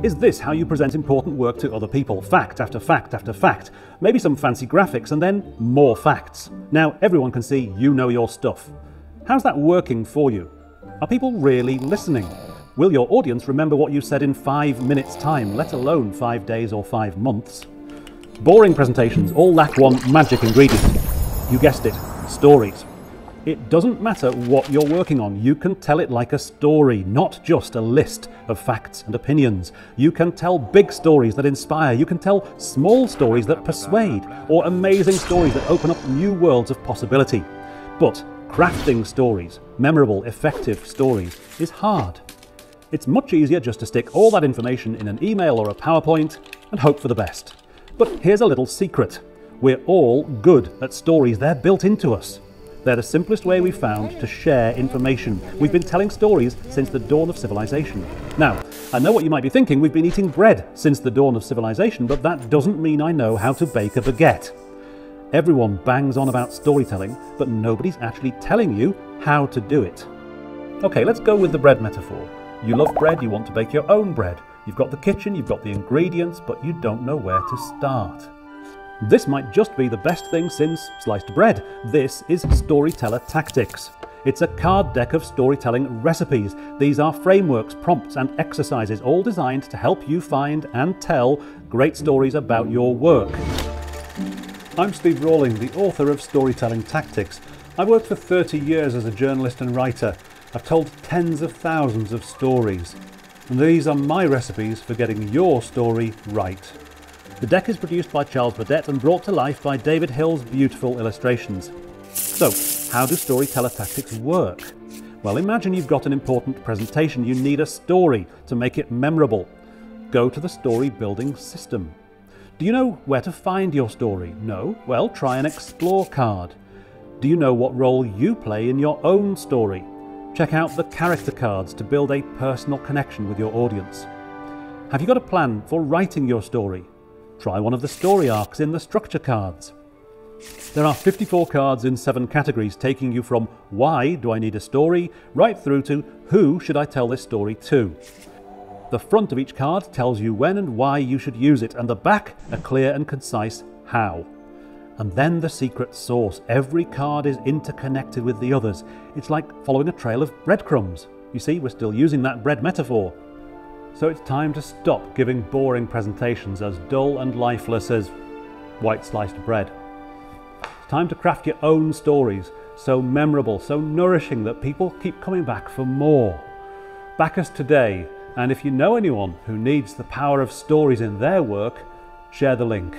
Is this how you present important work to other people? Fact after fact after fact. Maybe some fancy graphics and then more facts. Now everyone can see you know your stuff. How's that working for you? Are people really listening? Will your audience remember what you said in 5 minutes' time, let alone 5 days or 5 months? Boring presentations all lack one magic ingredient. You guessed it, stories. It doesn't matter what you're working on, you can tell it like a story, not just a list of facts and opinions. You can tell big stories that inspire, you can tell small stories that persuade, or amazing stories that open up new worlds of possibility. But crafting stories, memorable, effective stories, is hard. It's much easier just to stick all that information in an email or a PowerPoint and hope for the best. But here's a little secret. We're all good at stories, they're built into us. They're the simplest way we've found to share information. We've been telling stories since the dawn of civilization. Now, I know what you might be thinking, we've been eating bread since the dawn of civilization, but that doesn't mean I know how to bake a baguette. Everyone bangs on about storytelling, but nobody's actually telling you how to do it. Okay, let's go with the bread metaphor. You love bread, you want to bake your own bread. You've got the kitchen, you've got the ingredients, but you don't know where to start. This might just be the best thing since sliced bread. This is Storyteller Tactics. It's a card deck of storytelling recipes. These are frameworks, prompts and exercises, all designed to help you find and tell great stories about your work. I'm Steve Rawling, the author of Storytelling Tactics. I've worked for 30 years as a journalist and writer. I've told tens of thousands of stories. And these are my recipes for getting your story right. The deck is produced by Charles Burdett and brought to life by David Hill's beautiful illustrations. So, how do Storyteller Tactics work? Well, imagine you've got an important presentation. You need a story to make it memorable. Go to the story building system. Do you know where to find your story? No? Well, try an explore card. Do you know what role you play in your own story? Check out the character cards to build a personal connection with your audience. Have you got a plan for writing your story? Try one of the story arcs in the structure cards. There are 54 cards in 7 categories, taking you from why do I need a story, right through to who should I tell this story to. The front of each card tells you when and why you should use it, and the back a clear and concise how. And then the secret sauce. Every card is interconnected with the others. It's like following a trail of breadcrumbs. You see, we're still using that bread metaphor. So it's time to stop giving boring presentations as dull and lifeless as white sliced bread. It's time to craft your own stories, so memorable, so nourishing that people keep coming back for more. Back us today, and if you know anyone who needs the power of stories in their work, share the link.